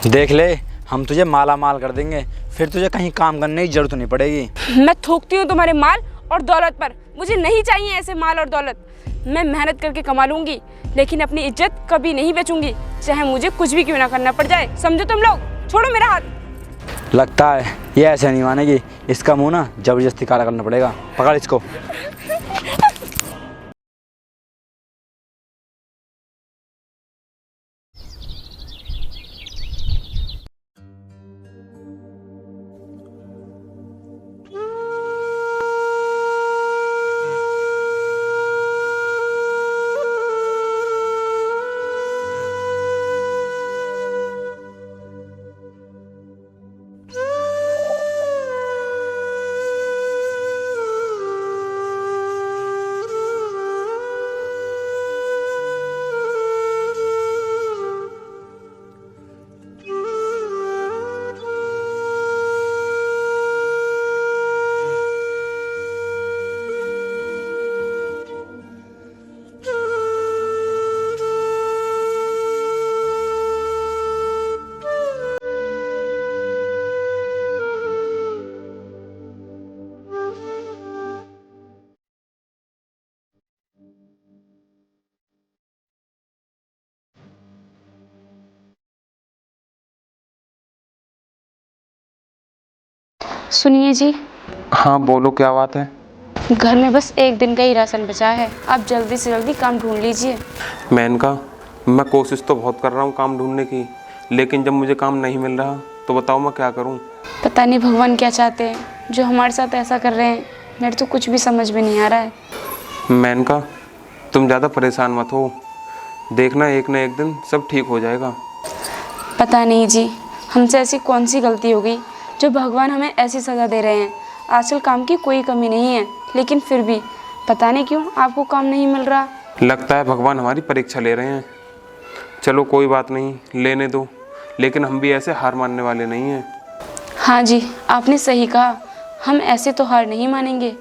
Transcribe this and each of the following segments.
देख ले, हम तुझे माला माल कर देंगे, फिर तुझे कहीं काम करने की जरूरत नहीं पड़ेगी। मैं थूकती हूँ तुम्हारे माल और दौलत पर। मुझे नहीं चाहिए ऐसे माल और दौलत। मैं मेहनत करके कमा लूंगी, लेकिन अपनी इज्जत कभी नहीं बेचूंगी, चाहे मुझे कुछ भी क्यों ना करना पड़ जाए। समझो तुम लोग। छोड़ो मेरा हाथ। लगता है ये ऐसे नहीं मानेगी, इसका मुंह ना जबरदस्ती काला करना पड़ेगा। पकड़ इसको। सुनिए जी। हाँ बोलो, क्या बात है? घर में बस एक दिन का ही राशन बचा है, आप जल्दी से जल्दी काम ढूंढ लीजिए। मेनका, मैं कोशिश तो बहुत कर रहा हूँ काम ढूंढने की, लेकिन जब मुझे काम नहीं मिल रहा तो बताओ मैं क्या करूँ। पता नहीं भगवान क्या चाहते हैं जो हमारे साथ ऐसा कर रहे हैं। मेरे तो कुछ भी समझ में नहीं आ रहा है। मेनका, तुम ज़्यादा परेशान मत हो, देखना एक न एक दिन सब ठीक हो जाएगा। पता नहीं जी, हमसे ऐसी कौन सी गलती हो गई जो भगवान हमें ऐसी सज़ा दे रहे हैं। आजकल काम की कोई कमी नहीं है, लेकिन फिर भी पता नहीं क्यों आपको काम नहीं मिल रहा। लगता है भगवान हमारी परीक्षा ले रहे हैं। चलो कोई बात नहीं, लेने दो, लेकिन हम भी ऐसे हार मानने वाले नहीं हैं। हाँ जी, आपने सही कहा, हम ऐसे तो हार नहीं मानेंगे।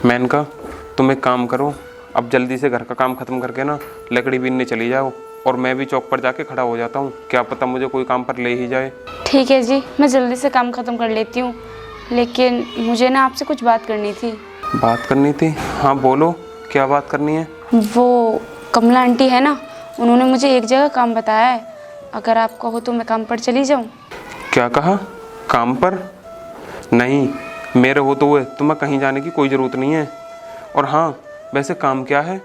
मेनका, तुम एक काम करो, अब जल्दी से घर का काम ख़त्म करके ना लकड़ी बीनने चली जाओ, और मैं भी चौक पर जाके खड़ा हो जाता हूँ, क्या पता मुझे कोई काम पर ले ही जाए। ठीक है जी, मैं जल्दी से काम ख़त्म कर लेती हूँ, लेकिन मुझे ना आपसे कुछ बात करनी थी। बात करनी थी? हाँ बोलो, क्या बात करनी है? वो कमला आंटी है ना, उन्होंने मुझे एक जगह काम बताया है। अगर आप कहो तो मैं काम पर चली जाऊँ। क्या कहा? काम पर? नहीं, मेरे होते हुए तुम्हें कहीं जाने की कोई ज़रूरत नहीं है। और हाँ, वैसे काम क्या है?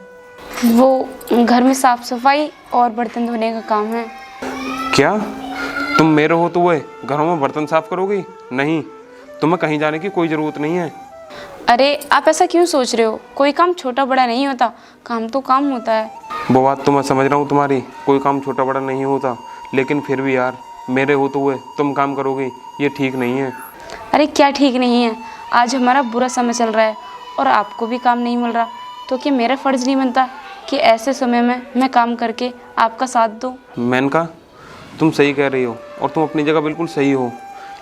वो घर में साफ सफाई और बर्तन धोने का काम है। क्या तुम मेरे होते हुए घरों में बर्तन साफ करोगी? नहीं, तुम्हें कहीं जाने की कोई ज़रूरत नहीं है। अरे आप ऐसा क्यों सोच रहे हो? कोई काम छोटा बड़ा नहीं होता, काम तो काम होता है। वो बात तो मैं समझ रहा हूँ तुम्हारी, कोई काम छोटा बड़ा नहीं होता, लेकिन फिर भी यार, मेरे होते हुए तुम काम करोगी, ये ठीक नहीं है। अरे क्या ठीक नहीं है? आज हमारा बुरा समय चल रहा है और आपको भी काम नहीं मिल रहा, तो क्या मेरा फ़र्ज़ नहीं बनता कि ऐसे समय में मैं काम करके आपका साथ दूँ? मेनका, तुम सही कह रही हो और तुम अपनी जगह बिल्कुल सही हो,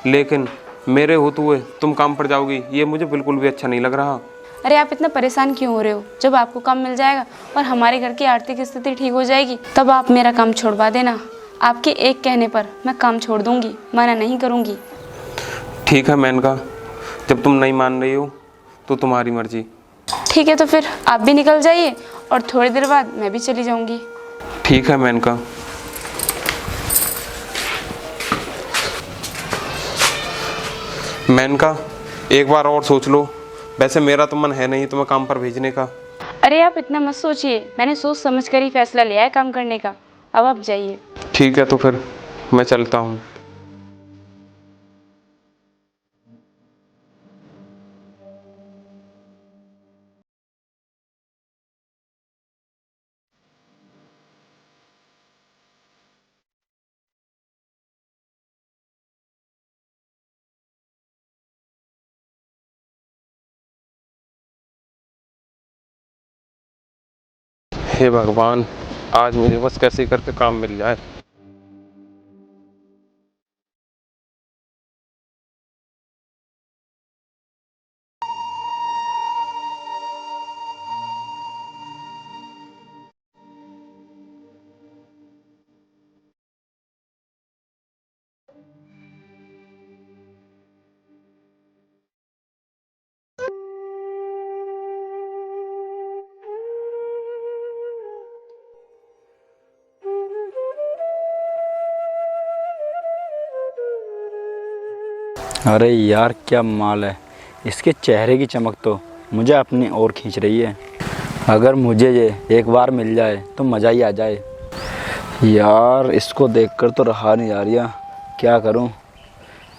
लेकिन मेरे होते हुए तुम काम पर जाओगी, ये मुझे बिल्कुल भी अच्छा नहीं लग रहा। अरे आप इतना परेशान क्यों हो रहे हो? जब आपको काम मिल जाएगा और हमारे घर की आर्थिक स्थिति ठीक हो जाएगी, तब आप मेरा काम छोड़वा देना। आपके एक कहने पर मैं काम छोड़ दूंगी, मना नहीं करूंगी। ठीक है मेनका, जब तुम नहीं मान रही हो तो तुम्हारी मर्जी। ठीक है, तो फिर आप भी निकल जाइए और थोड़ी देर बाद मैं भी चली जाऊंगी। ठीक है मेनका। मेनका, एक बार और सोच लो, वैसे मेरा तो मन है नहीं तुम्हें काम पर भेजने का। अरे आप इतना मत सोचिए, मैंने सोच समझ कर ही फैसला लिया है काम करने का। अब आप जाइए। ठीक है, तो फिर मैं चलता हूँ। हे भगवान, आज मुझे बस कैसे करके काम मिल जाए। अरे यार क्या माल है, इसके चेहरे की चमक तो मुझे अपनी ओर खींच रही है। अगर मुझे ये एक बार मिल जाए तो मज़ा ही आ जाए। यार इसको देखकर तो रहा नहीं जा रहा, क्या करूं?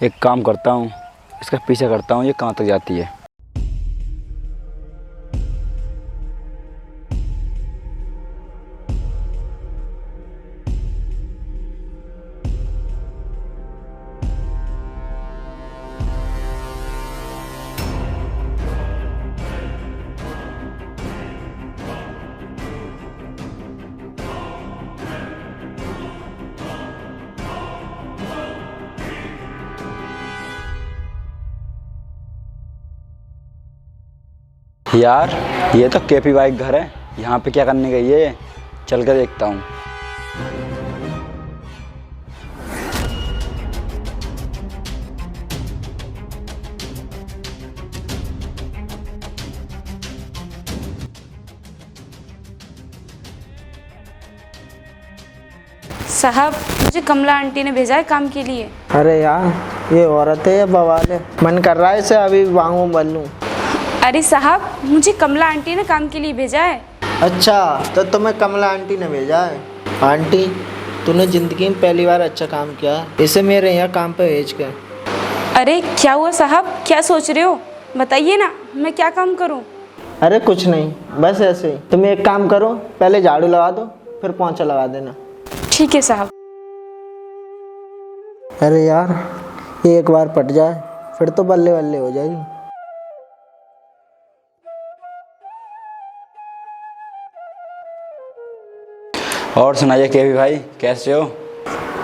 एक काम करता हूं, इसका पीछे करता हूं, ये कहाँ तक जाती है। यार ये तो केपी बाइक घर है, यहाँ पे क्या करने गई है ये? चल कर देखता हूँ। साहब मुझे कमला आंटी ने भेजा है काम के लिए। अरे यार ये औरत है या बवाल है, मन कर रहा है इसे अभी वांगू बन लूं। अरे साहब मुझे कमला आंटी ने काम के लिए भेजा है। अच्छा तो तुम्हें कमला आंटी ने भेजा है। आंटी तूने ज़िंदगी में पहली बार अच्छा काम किया है, इसे मेरे यहाँ काम पे भेज के। अरे क्या हुआ साहब, क्या सोच रहे हो? बताइए ना, मैं क्या काम करूं? अरे कुछ नहीं, बस ऐसे ही। तुम एक काम करो, पहले झाड़ू लगा दो फिर पोंछा लगा देना। ठीक है साहब। अरे यार ये एक बार पट जाए फिर तो बल्ले बल्ले हो जाएगी। और सुनाइए केपी भाई, कैसे हो?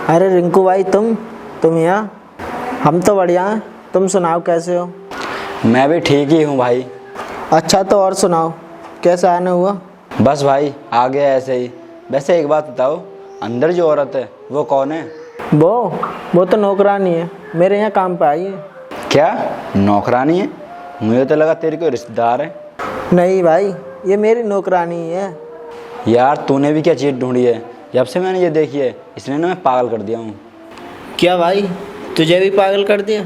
अरे रिंकू भाई तुम यहाँ? हम तो बढ़िया हैं, तुम सुनाओ कैसे हो? मैं भी ठीक ही हूँ भाई। अच्छा तो और सुनाओ, कैसे आना हुआ? बस भाई आ गया ऐसे ही। वैसे एक बात बताओ, अंदर जो औरत है वो कौन है? वो तो नौकरानी है, मेरे यहाँ काम पे आई है। क्या नौकरानी है? मुझे तो लगा तेरी कोई रिश्तेदार है। नहीं भाई, ये मेरी नौकरानी ही है। यार तूने भी क्या चीज़ ढूंढी है? जब से मैंने ये देखी है इसने ना मैं पागल कर दिया हूँ। क्या भाई तुझे भी पागल कर दिया?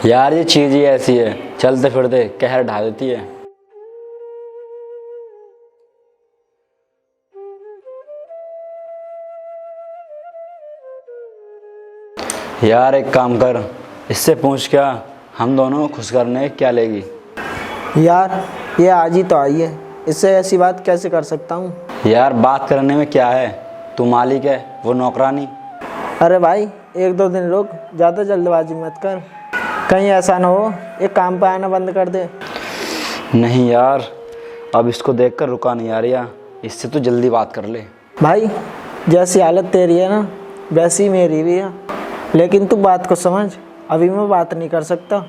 यार ये चीज़ ही ऐसी है, चलते फिरते कहर ढा देती है। यार एक काम कर, इससे पूछ क्या हम दोनों को खुश करने क्या लेगी? यार ये आज ही तो आई है, इससे ऐसी बात कैसे कर सकता हूँ? यार बात करने में क्या है, तू मालिक है वो नौकरानी। अरे भाई एक दो दिन रुक, ज़्यादा जल्दबाजी मत कर, कहीं ऐसा ना हो ये काम पे आना बंद कर दे। नहीं यार अब इसको देखकर रुका नहीं आ रहा, इससे तो जल्दी बात कर ले। भाई जैसी हालत तेरी है ना वैसी मेरी भी है, लेकिन तू बात को समझ, अभी मैं बात नहीं कर सकता।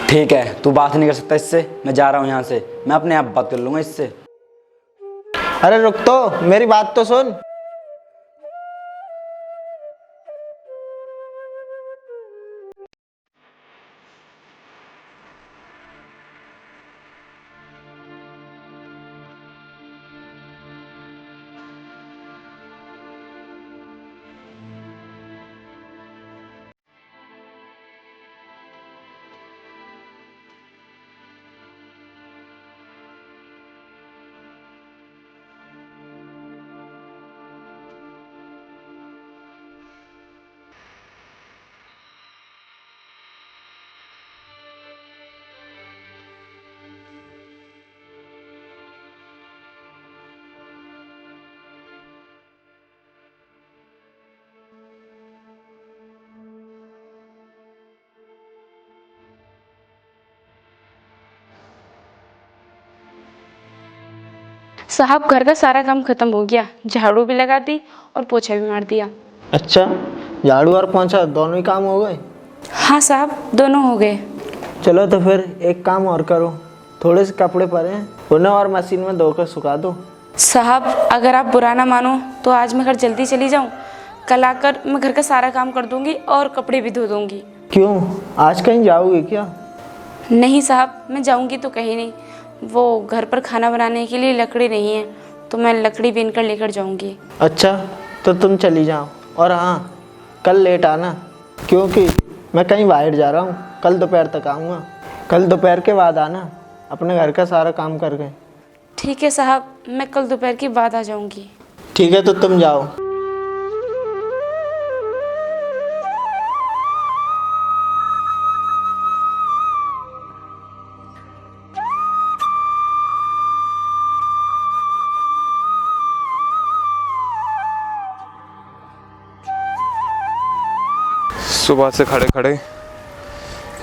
ठीक है तू बात नहीं कर सकता इससे, मैं जा रहा हूँ यहाँ से, मैं अपने आप बात कर लूँगा इससे। अरे रुक तो, मेरी बात तो सुन। साहब घर का सारा काम खत्म हो गया, झाड़ू भी लगा दी और पोछा भी मार दिया। अच्छा झाड़ू और पोंछा दोनों ही काम हो गए? हाँ साहब दोनों हो गए। चलो तो फिर एक काम और करो, थोड़े से कपड़े पड़े हैं उन्हें और मशीन में धोकर सुखा दो। साहब अगर आप बुरा ना मानो तो आज मैं घर जल्दी चली जाऊँ, कल आकर मैं घर का सारा काम कर दूंगी और कपड़े भी धो दूंगी। क्यों आज कहीं जाओगी क्या? नहीं साहब मैं जाऊंगी तो कहीं नहीं, वो घर पर खाना बनाने के लिए लकड़ी नहीं है तो मैं लकड़ी बीन कर लेकर जाऊंगी। अच्छा तो तुम चली जाओ, और हाँ कल लेट आना, क्योंकि मैं कहीं बाहर जा रहा हूँ, कल दोपहर तक आऊँगा। कल दोपहर के बाद आना, अपने घर का सारा काम करके। ठीक है साहब, मैं कल दोपहर के बाद आ जाऊंगी। ठीक है, तो तुम जाओ। सुबह से खड़े खड़े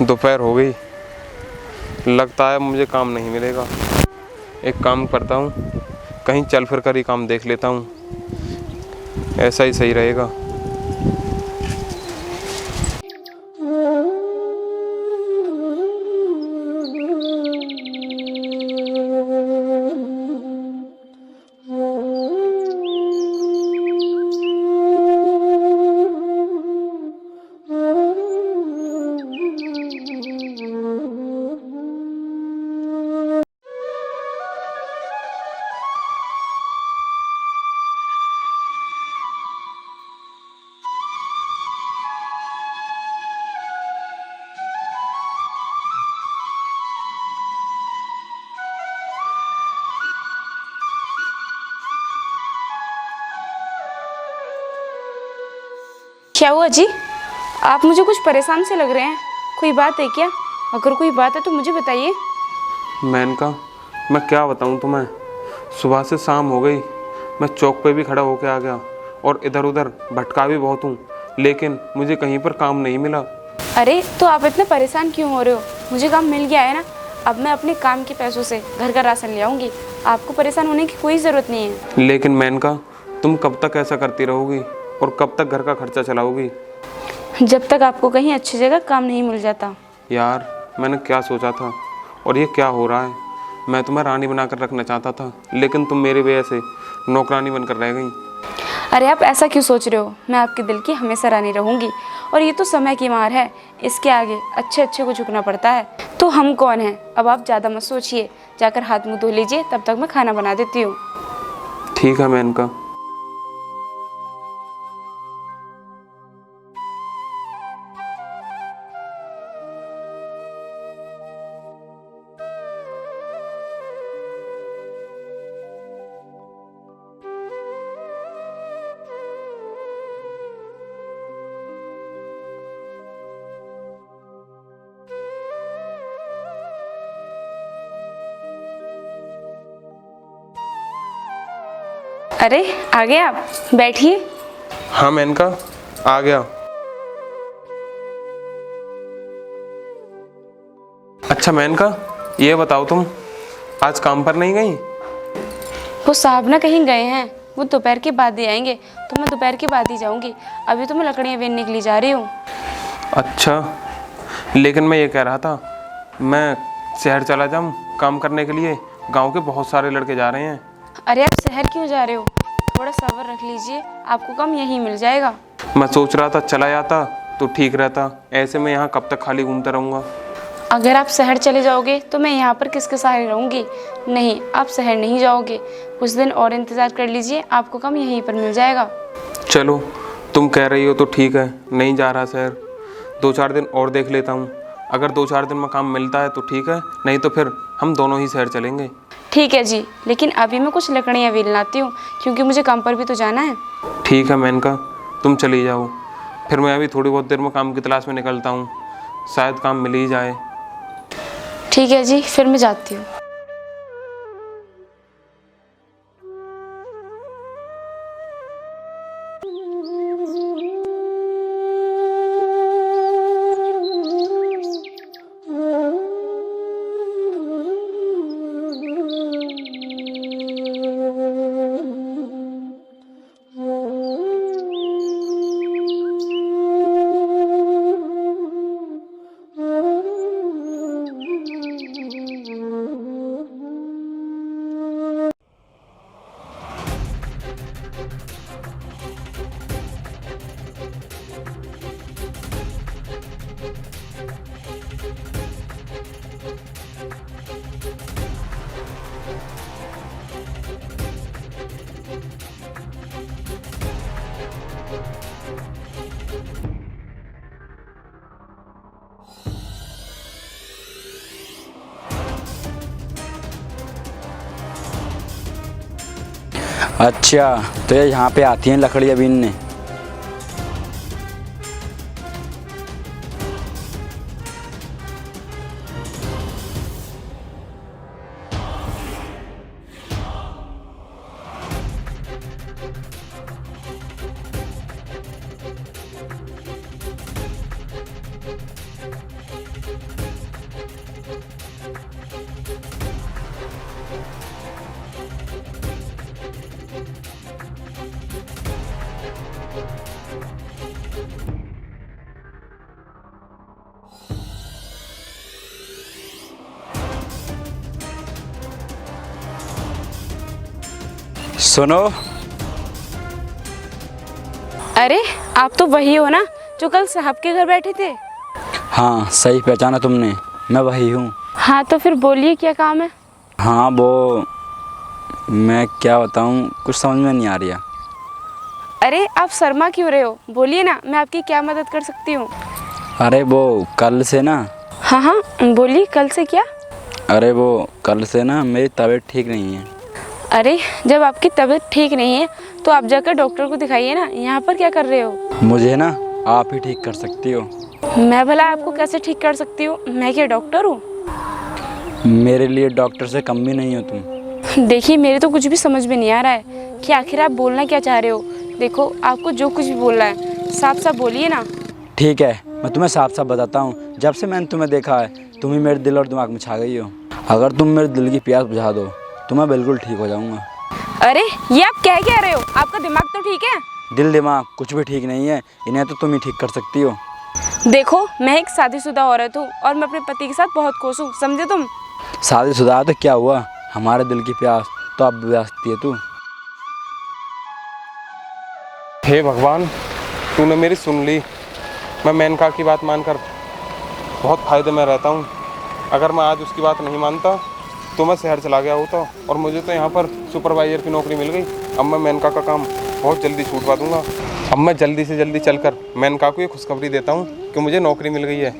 दोपहर हो गई। लगता है मुझे काम नहीं मिलेगा। एक काम करता हूँ, कहीं चल फिर कर ही काम देख लेता हूँ, ऐसा ही सही रहेगा। क्या हुआ जी? आप मुझे कुछ परेशान से लग रहे हैं। कोई बात है क्या? अगर कोई बात है तो मुझे बताइए। मेनका, मैं क्या बताऊँ तुम्हें, सुबह से शाम हो गई। मैं चौक पे भी खड़ा होके आ गया और इधर उधर भटका भी बहुत हूँ, लेकिन मुझे कहीं पर काम नहीं मिला। अरे तो आप इतने परेशान क्यों हो रहे हो? मुझे काम मिल गया है ना। अब मैं अपने काम के पैसों से घर का राशन ले आऊँगी। आपको परेशान होने की कोई ज़रूरत नहीं है। लेकिन मेनका, तुम कब तक ऐसा करती रहोगी और कब तक घर का खर्चा चलाओगी? जब तक आपको कहीं अच्छी जगह काम नहीं मिल जाता। यार, मैंने क्या सोचा था और ये क्या हो रहा है। मैं तुम्हें रानी बनाकर रखना चाहता था, लेकिन तुम मेरी वजह से नौकरानी बनकर रह गई। अरे आप ऐसा क्यों सोच रहे हो? मैं आपके दिल की हमेशा रानी रहूंगी। और ये तो समय की मार है, इसके आगे अच्छे अच्छे को झुकना पड़ता है। तो हम कौन हैं? अब आप ज़्यादा मत सोचिए, जाकर हाथ मुँह धो लीजिए, तब तक मैं खाना बना देती हूँ। ठीक है मेनका। अरे आ गए आप, बैठिए। हाँ मेनका, आ गया। अच्छा मेनका, ये बताओ तुम आज काम पर नहीं गई? वो साहब ना कहीं गए हैं, वो दोपहर के बाद ही आएंगे, तो मैं दोपहर के बाद ही जाऊंगी। अभी तो मैं लकड़ियाँ बीनने के लिए जा रही हूँ। अच्छा, लेकिन मैं ये कह रहा था, मैं शहर चला जाऊँ काम करने के लिए। गांव के बहुत सारे लड़के जा रहे हैं। अरे आप शहर क्यों जा रहे हो? थोड़ा सब्र रख लीजिए, आपको काम यहीं मिल जाएगा। मैं सोच रहा था चला जाता तो ठीक रहता, ऐसे में यहाँ कब तक खाली घूमता रहूँगा। अगर आप शहर चले जाओगे तो मैं यहाँ पर किसके सहारे रहूँगी? नहीं, आप शहर नहीं जाओगे। कुछ दिन और इंतज़ार कर लीजिए, आपको काम यहीं पर मिल जाएगा। चलो, तुम कह रही हो तो ठीक है, नहीं जा रहा शहर। 2-4 दिन और देख लेता हूँ। अगर 2-4 दिन में काम मिलता है तो ठीक है, नहीं तो फिर हम दोनों ही शहर चलेंगे। ठीक है जी, लेकिन अभी मैं कुछ लकड़ियाँ बीन लाती हूँ, क्योंकि मुझे काम पर भी तो जाना है। ठीक है मेनका, तुम चली जाओ, फिर मैं अभी थोड़ी बहुत देर में काम की तलाश में निकलता हूँ, शायद काम मिल ही जाए। ठीक है जी, फिर मैं जाती हूँ। अच्छा, तो ये यहाँ पे आती हैं लकड़ियाँ बीनने। सुनो, अरे आप तो वही हो ना जो कल साहब के घर बैठे थे? हाँ सही पहचाना तुमने, मैं वही हूँ। हाँ तो फिर बोलिए क्या काम है? हाँ वो मैं क्या बताऊँ, कुछ समझ में नहीं आ रही है। अरे आप शर्मा क्यों रहे हो, बोलिए ना, मैं आपकी क्या मदद कर सकती हूँ? अरे वो कल से ना, हाँ हाँ बोलिए, कल से क्या? अरे वो कल से ना मेरी तबीयत ठीक नहीं है। अरे जब आपकी तबीयत ठीक नहीं है तो आप जाकर डॉक्टर को दिखाइए ना, यहाँ पर क्या कर रहे हो? मुझे ना आप ही ठीक कर सकती हो। मैं भला आपको कैसे ठीक कर सकती हूँ, मैं क्या डॉक्टर हूँ? मेरे लिए डॉक्टर से कम भी नहीं हो तुम। देखिए मेरे तो कुछ भी समझ में नहीं आ रहा है कि आखिर आप बोलना क्या चाह रहे हो। देखो आपको जो कुछ भी बोलना है साफ साफ बोलिए ना। ठीक है, मैं तुम्हें साफ साफ बताता हूँ। जब से मैंने तुम्हें देखा है तुम ही मेरे दिल और दिमाग में छा गई हो। अगर तुम मेरे दिल की प्यास बुझा दो तो मैं बिल्कुल ठीक हो जाऊँगा। अरे ये आप क्या रहे हो, आपका दिमाग तो ठीक है? दिल दिमाग कुछ भी ठीक नहीं है, इन्हें तो तुम ही ठीक कर सकती हो। देखो मैं एक शादीशुदा औरत हूँ और मैं अपने पति के साथ बहुत खुश हूँ, समझे तुम? शादीशुदा तो क्या हुआ, हमारे दिल की प्यास तो अब बुझाती है तू। हे भगवान, तूने मेरी सुन ली। मैं मेनका की बात मानकर बहुत फ़ायदे में रहता हूँ। अगर मैं आज उसकी बात नहीं मानता तो मैं शहर चला गया होता और मुझे तो यहाँ पर सुपरवाइज़र की नौकरी मिल गई। अब मैं मेनका का काम बहुत जल्दी छूटवा दूँगा। अब मैं जल्दी से जल्दी चलकर मेनका को ये खुशखबरी देता हूँ कि मुझे नौकरी मिल गई है।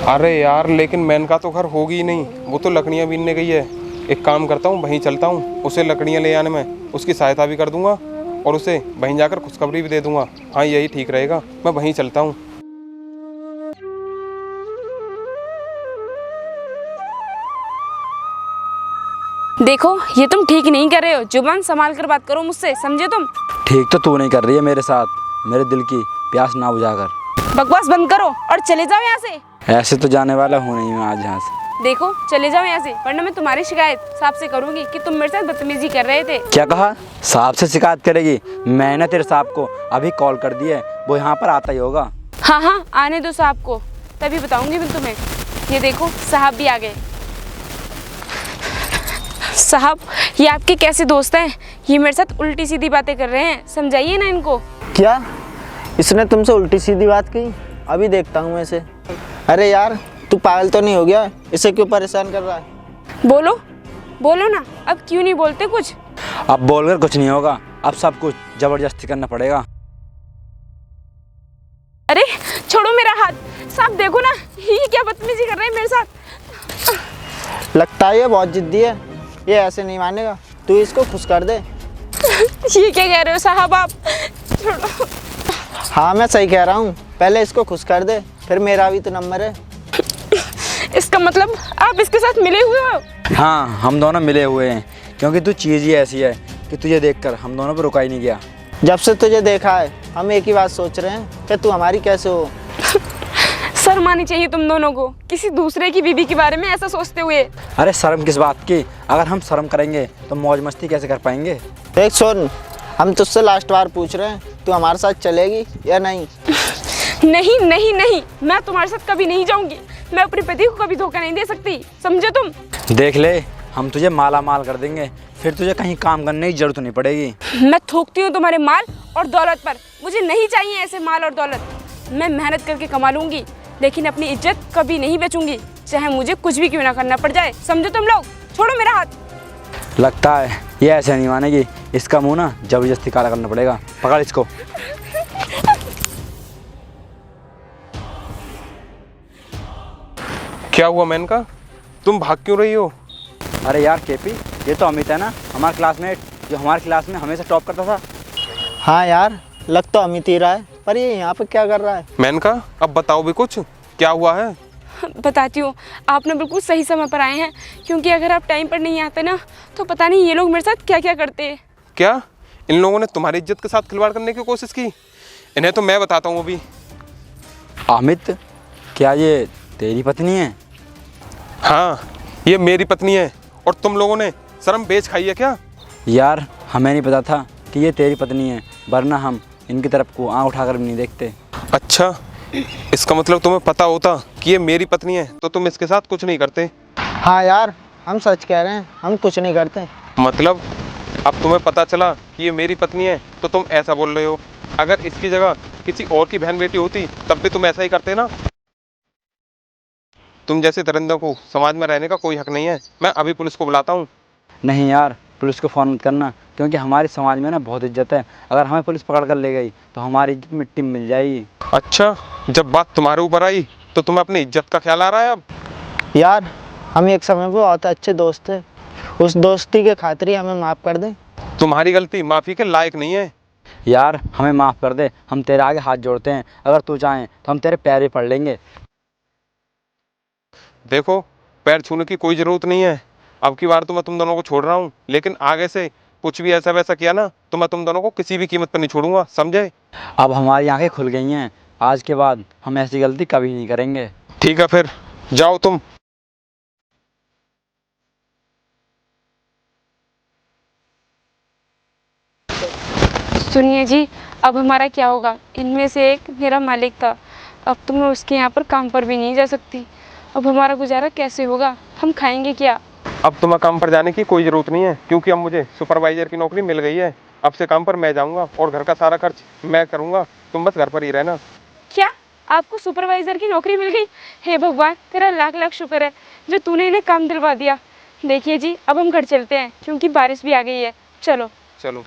अरे यार, लेकिन मेनका तो घर होगी ही नहीं, वो तो लकड़ियाँ बीनने गई है। एक काम करता हूँ, वहीं चलता हूँ, उसे लकड़ियाँ ले आने में उसकी सहायता भी कर दूँगा और उसे वहीं जाकर खुशखबरी भी दे दूँगा। हाँ यही ठीक रहेगा, मैं वहीं चलता हूँ। देखो ये तुम ठीक नहीं कर रहे हो, जुबान संभाल कर बात करो मुझसे, समझे तुम? ठीक तो तू नहीं कर रही है मेरे साथ, मेरे दिल की प्यास ना बुझाकर। बकवास बंद करो और चले जाओ यहाँ से। ऐसे तो जाने वाला हूँ नहीं मैं आज यहाँ से। देखो चले जाओ यहाँ से, वरना मैं तुम्हारी शिकायत साहब से करूंगी कि तुम मेरे साथ बदतमीजी कर रहे थे। क्या कहा? साहब से शिकायत करेगी? मैंने तेरे साहब को अभी कॉल कर दी है, वो यहाँ पर आता ही होगा। हाँ हाँ आने दो साहब को, तभी बताऊंगी मैं तुम्हें। ये देखो साहब भी आ गए। साहब ये आपके कैसे दोस्त हैं, ये मेरे साथ उल्टी सीधी बातें कर रहे हैं, समझाइए ना इनको। क्या इसने तुमसे उल्टी सीधी बात की? अभी देखता हूँ मैं इसे। अरे यार तू पागल तो नहीं हो गया? इसे क्यों परेशान कर रहा है? बोलो बोलो ना, अब क्यों नहीं बोलते कुछ? अब बोलकर कुछ नहीं होगा, अब सब कुछ जबरदस्ती करना पड़ेगा। अरे छोड़ो मेरा हाथ। साहब देखो ना, ये क्या बदतमीजी कर रहे हैं मेरे साथ। लगता है ये बहुत जिद्दी है, ये ऐसे नहीं मानेगा। तू इसको खुश कर दे। ये क्या कह रहे हो साहब आप? छोड़ो। हाँ मैं सही कह रहा हूँ, पहले इसको खुश कर दे, फिर मेरा भी तो नंबर है। इसका मतलब आप इसके साथ मिले हुए हो? हाँ हम दोनों मिले हुए हैं, क्योंकि तू चीज़ ही ऐसी है कि तुझे देखकर हम दोनों पर रुका ही नहीं गया। जब से तुझे देखा है हम एक ही बात सोच रहे हैं कि तू हमारी कैसे हो। शर्म आनी चाहिए तुम दोनों को, किसी दूसरे की बीवी के बारे में ऐसा सोचते हुए। अरे शर्म किस बात की? अगर हम शर्म करेंगे तो मौज मस्ती कैसे कर पाएंगे? देख सुन, हम तुझसे लास्ट बार पूछ रहे हैं, तू हमारे साथ चलेगी या नहीं? नहीं नहीं नहीं, मैं तुम्हारे साथ कभी नहीं जाऊंगी। मैं अपने पति को कभी धोखा नहीं दे सकती, समझे तुम? देख ले, हम तुझे माला माल कर देंगे, फिर तुझे कहीं काम करने की जरूरत नहीं पड़ेगी। मैं थूकती हूँ तुम्हारे माल और दौलत पर, मुझे नहीं चाहिए ऐसे माल और दौलत। मैं मेहनत करके कमा लूंगी, लेकिन अपनी इज्जत कभी नहीं बेचूंगी, चाहे मुझे कुछ भी क्यों ना करना पड़ जाए, समझो तुम लोग? छोड़ो मेरा हाथ। लगता है ये ऐसे नहीं मानेगी, इसका मुंह ना जबरदस्ती काला करना पड़ेगा। पकड़ इसको। क्या हुआ मेनका, तुम भाग क्यों रही हो? अरे यार केपी, ये तो अमित है ना, हमारा क्लासमेट, जो हमारी क्लास में हमेशा टॉप करता था। हाँ यार, लग तो अमित ही रहा है, पर ये यहाँ पे क्या कर रहा है? मैंने कहा अब बताओ भी कुछ, क्या हुआ है? बताती हूँ। आपने बिल्कुल सही समय पर आए हैं, क्योंकि अगर आप टाइम पर नहीं आते ना तो पता नहीं ये लोग मेरे साथ क्या क्या करते। क्या इन लोगों ने तुम्हारी इज्जत के साथ खिलवाड़ करने की कोशिश की? इन्हें तो मैं बताता हूँ अभी। अमित, क्या ये तेरी पत्नी है? हाँ, ये मेरी पत्नी है। और तुम लोगों ने शर्म बेच खाई है क्या? यार हमें नहीं पता था कि ये तेरी पत्नी है, वरना हम इनकी तरफ को आँख उठाकर भी नहीं देखते। अच्छा, इसका मतलब तुम्हें पता होता कि ये मेरी पत्नी है तो तुम इसके साथ कुछ नहीं करते। हाँ यार, हम सच कह रहे हैं, हम कुछ नहीं करते। मतलब अब तुम्हें पता चला कि ये मेरी पत्नी है तो तुम ऐसा बोल रहे हो। अगर इसकी जगह किसी और की बहन बेटी होती तब भी तुम ऐसा ही करते ना। तुम जैसे दरिंदों को समाज में रहने का कोई हक नहीं है। मैं अभी पुलिस को बुलाता हूँ। नहीं यार, पुलिस को फ़ोन मत करना, क्योंकि हमारे समाज में ना बहुत इज्जत है। अगर हमें पुलिस पकड़ कर ले गई तो हमारी इज्जत मिट्टी में मिल जाएगी। अच्छा, जब बात तुम्हारे ऊपर आई तो तुम्हें अपनी इज्जत का ख्याल आ रहा है अब? यार, हम एक समय पे बहुत अच्छे दोस्त थे, उस दोस्ती के खातिर ही हमें माफ़ कर दें। तुम्हारी गलती माफ़ी के लायक नहीं है। यार हमें माफ़ कर दे, हम तेरे आगे हाथ जोड़ते हैं। अगर तू चाहे तो हम तेरे पैर भी पड़ लेंगे। देखो, पैर छूने की कोई ज़रूरत नहीं है। अब की बार तो मैं तुम दोनों को छोड़ रहा हूँ, लेकिन आगे से कुछ भी ऐसा वैसा किया ना तो मैं तुम दोनों को किसी भी कीमत पर नहीं छोड़ूंगा, समझे? अब हमारी आंखें खुल गई हैं, आज के बाद हम ऐसी गलती कभी नहीं करेंगे। ठीक है, फिर जाओ तुम। सुनिए जी, अब हमारा क्या होगा? इनमें से एक मेरा मालिक था, अब तो मैं उसके यहाँ पर काम पर भी नहीं जा सकती। अब हमारा गुजारा कैसे होगा? हम खाएंगे क्या? अब तुम्हें काम पर जाने की कोई ज़रूरत नहीं है, क्योंकि अब मुझे सुपरवाइजर की नौकरी मिल गई है। अब से काम पर मैं जाऊंगा और घर का सारा खर्च मैं करूंगा। तुम बस घर पर ही रहना। क्या आपको सुपरवाइजर की नौकरी मिल गई? हे भगवान, तेरा लाख लाख शुक्र है जो तूने इन्हें काम दिलवा दिया। देखिए जी, अब हम घर चलते हैं, क्योंकि बारिश भी आ गई है। चलो। चलो।